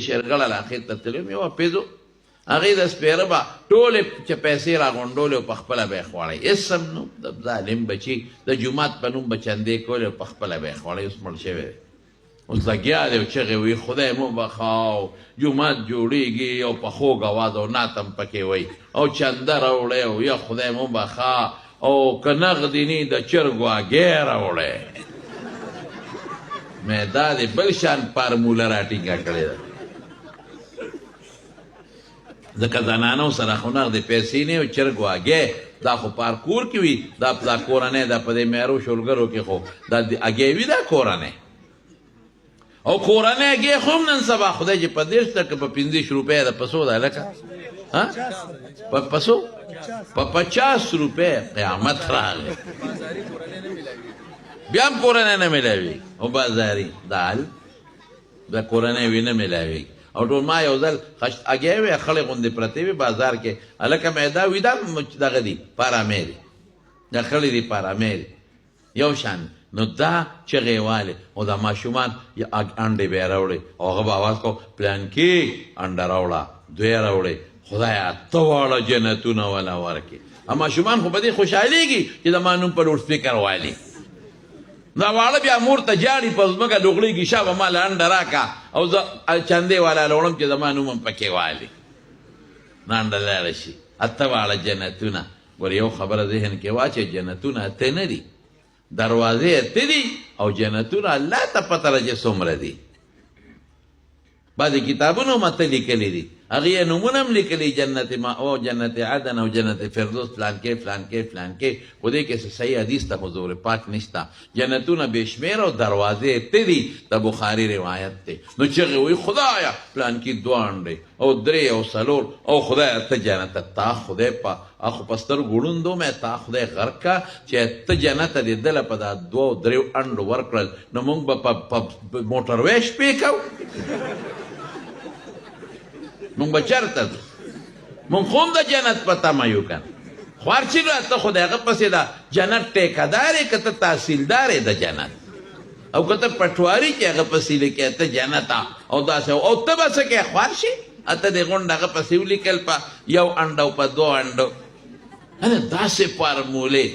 شرګړه لاخې ته تلم یو پیزو هغې د سپېره به ټولې چې پیسې راغونډولې او په خپله به یې خوړی اسم نو د ظالم بچي د جومات په نوم به چندې کولې او په خپله به یې خوړی اوس مړ شوی دی اوس لګیا دی او چغې وایي خدای مو بخاو جومات جوړېږي او په خوږ اواز او نعت هم پکې وایي او چنده راوړی او یا خدای مو بخا او که نغدې نی د چرګو هګۍ راوړی مې دا د بل شان فارموله راټینګه کړې ده ځکه زنانو سره خو نغدې پیسې نه او چرګو هګۍ دا خو پارکور کې وي دا کورنۍ دا په دې میرو شولګرو کې خو دا هګۍ وي دا کورنۍ او کورنۍ هګۍ خو هم نن سبا خدای چې په 30 که په 50 روپۍ د پسو ده لکه په پسو په 50 روپۍ قیامت راغلی بیا هم کورنۍ نه میلاوي او بازاري دال دا کورنۍ وي نه میلاوي او ټول ما یو ځل هګۍ وې خړې غوندې پرتې وې بازار کې هلکه معده وي دا دغه دي پارامې دي دا خړې دي پارامې دي یو شان نو دا چغې والې او دا ماشومان انډې به یې راوړې او هغه به اواز کو پلانکي انډه راوړه دوی راوړې خدایه ته واړه جنتونه ولا ورکې ماشومان خو په دې خوشحالېږي چې د ما نوم په لوډ سپیکر والي دا واړه بیا مور ته جاړي په ځمکه لوغړېږي شابه ما له انډه راکړه او زه چندې والا لوړم چې زما نوم هم پکې والي نه انډه لاړه شي اته واړه جنتونه ګوره یو خبره ذهن کې واچې جنتونه اته نه دي دروازې اته دي او جنتونه الله ته پته ده چې څومره دي بعضې کتابونو هم اته لیکلي دي هغې یې نومونه هم لیکلي جنت او جنت عدن او جنت فردوس فلانکې فلانکې فلانکې خو دې کې صحیح حدیث ته حضور پاک نشته جنتونه بې شمېر او دروازې اته دي د بخاري روایت دی نو چغې وایي خدایه فلانکي 2 انډې او 3 او 4 او خدایه ته جنت تا خدای په اخو په سترګو ړوندو مې تا خدای غرق کا چې ته جنت دې دله په دا 2 او 3 انډو ورکړل نو موږ به په موټروی شپې کوو مونږ به چېرته ځو مونږ خو هم د جنت په تمه یو که خوارچي ته خو د هغه پسې د جنت ټیکهدار یې که ته تحصیلدار یې د جنت او که ته پټواري کې هغه پسې لیکې ته جنت او داسې او ته به څه کې خوار شي اته د غونډ هغه پسې ولیکل په 1 انډه او په 2 انډو داسې فارمولې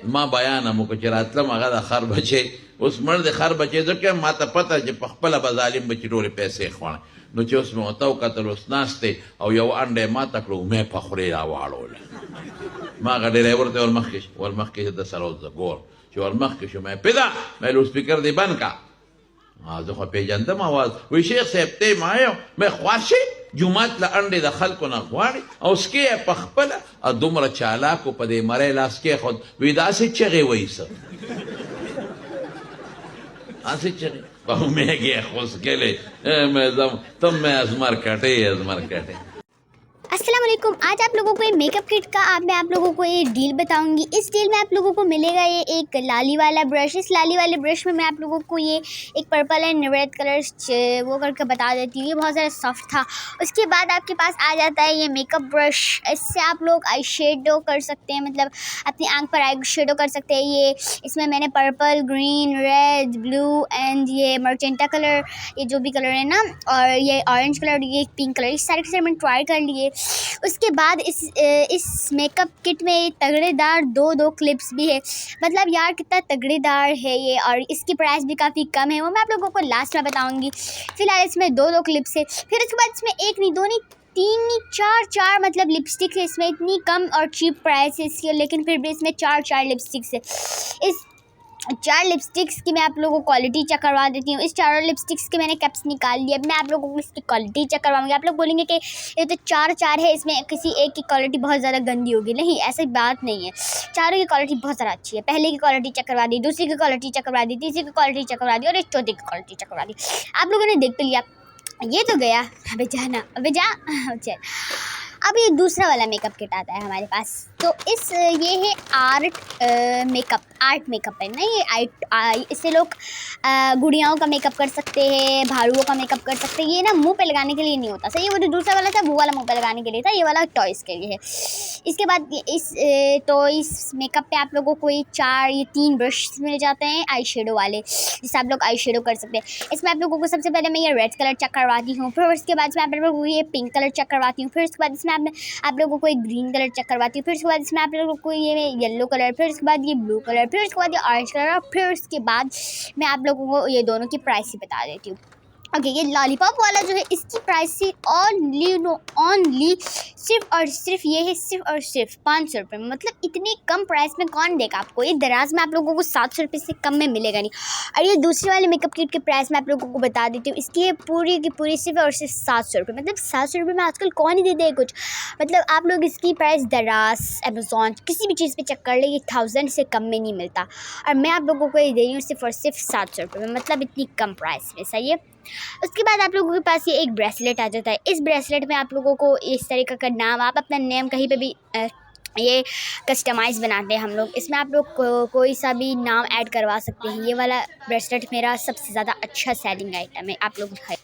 ما بیان هم وکړو چې راتلم هغه د خر بچی اوس مړ د خر بچی ځکه ما ته پته چې په خپله به ظالم بچي ټولې پیسې خوړی نو چې اوس مې ورته وکتل اوس ناست دی او یو انډه یې ماته کړو مې په خولې راواړوله ما هغه ډرایور ته ورمخکې د سره اوس زه ګور چې ورمخکې شو مې پیدا مې لوډ سپیکر دی بند کا زه خو پېژندم اواز وایي شیخ صاحب ته ما یو مې خوار شي جومات له انډې د خلکو نه غواړي او سکې یې په خپله دومره چالاکو په دې مری لاس کېښود وایي داسې چغې وایي څه داسې چغې بہو میں گیا خوش گلے میں تم میں ازمر کٹے अस्सलाम वालेकुम। आज आप लोगों को ये मेकअप किट का मैं आप लोगों को ये डील बताऊंगी। इस डील में आप लोगों को मिलेगा ये एक लाली वाला ब्रश। इस लाली वाले ब्रश में मैं आप लोगों को ये एक पर्पल एंड रेड कलर वो करके बता देती हूँ। ये बहुत ज़्यादा सॉफ्ट था। उसके बाद आपके पास आ जाता है ये मेकअप ब्रश। इससे आप लोग आई शेडो कर सकते हैं, मतलब अपनी आँख पर आई शेडो कर सकते हैं। ये इसमें मैंने purple, green, red, blue and ये मर्चेंटा कलर, ये जो भी कलर है ना, और ये ऑरेंज कलर, ये पिंक कलर, इस सारे के सारे मैंने ट्राई कर लिए। उसके बाद इस मेकअप किट में तगड़ेदार दो क्लिप्स भी है। मतलब यार कितना तगड़ेदार है ये, और इसकी प्राइस भी काफ़ी कम है, वो मैं आप लोगों को लास्ट में बताऊंगी। फिलहाल इसमें दो क्लिप्स है। फिर उसके बाद इसमें एक नहीं, दो नहीं, 3 नहीं, 4 मतलब लिपस्टिक है इसमें। इतनी कम और चीप प्राइस है इसकी, लेकिन फिर भी इसमें 4 लिपस्टिक्स है। इस 4 लिपस्टिक्स की मैं आप लोगों को क्वालिटी चेक करवा देती हूँ। इस 4 लिपस्टिक्स के मैंने कैप्स निकाल लिए। अब मैं आप लोगों को इसकी क्वालिटी चेक करवाऊंगी। आप लोग बोलेंगे कि ये तो 4 है, इसमें किसी एक की क्वालिटी बहुत ज़्यादा गंदी होगी। नहीं, ऐसी बात नहीं है, चारों की क्वालिटी बहुत ज़्यादा अच्छी है। पहले की क्वालिटी चेक करवा दी, दूसरी की क्वालिटी चेक करवा दी, तीसरी की क्वालिटी चेक करवा दी, और इस चौथी की क्वालिटी चेक करवा दी। आप लोगों ने देख तो लिया। ये तो गया, अबे जाना, अबे जा। चल अब ये दूसरा वाला मेकअप किट आता है हमारे पास। तो ये है आर्ट मेकअप है ना ये इससे लोग गुड़ियाओं का मेकअप कर सकते हैं, भालुओं का मेकअप कर सकते हैं। ये ना मुंह पे लगाने के लिए नहीं होता सही, वो जो दूसरा वाला था वो वाला मुंह पे लगाने के लिए था, ये वाला टॉयज़ के लिए है। इसके बाद इस मेकअप पे आप लोगों को ये 3 ब्रश मिल जाते हैं आई शेडो वाले, जिससे आप लोग आई शेडो कर सकते हैं। इसमें आप लोगों को सबसे पहले मैं ये रेड कलर चेक करवाती हूँ, फिर उसके बाद इसमें आप लोगों को ये पिंक कलर चेक करवाती हूँ, फिर उसके बाद इसमें आप लोगों को एक ग्रीन कलर चेक करवाती हूँ, फिर उसके बाद इसमें आप लोगों को ये येलो कलर, फिर उसके बाद ये ब्लू कलर, फिर उसके बाद ये ऑरेंज कलर, और फिर उसके बाद मैं आप लोगों को ये दोनों की प्राइस ही बता देती हूँ। ओके, ये लॉलीपॉप वाला जो है इसकी प्राइस ओनली सिर्फ और सिर्फ ये है, सिर्फ 500 रुपये। मतलब इतनी कम प्राइस में कौन देगा आपको, ये दराज में आप लोगों को 700 रुपये से कम में मिलेगा नहीं। और ये दूसरे वाले मेकअप किट के प्राइस मैं आप लोगों को बता देती हूँ, इसकी पूरी की पूरी सिर्फ और सिर्फ 700 रुपये। मतलब 700 रुपये में आजकल कौन ही देते हैं कुछ। मतलब आप लोग इसकी प्राइस दराज, अमेज़ॉन, किसी भी चीज़ पे चेक कर ले, ये 1000 से कम में नहीं मिलता। और मैं आप लोगों को ये दे रही हूँ सिर्फ और सिर्फ 700 रुपये में, मतलब इतनी कम प्राइस में। सही है। उसके बाद आप लोगों के पास ये एक ब्रेसलेट आ जाता है। इस ब्रेसलेट में आप लोगों को इस तरीके का नाम, आप अपना नेम कहीं पे भी ये कस्टमाइज़ बनाते हैं हम लोग। इसमें आप लोग कोई सा भी नाम ऐड करवा सकते हैं। ये वाला ब्रेसलेट मेरा सबसे ज़्यादा अच्छा सेलिंग आइटम है, आप लोग दिखाइए।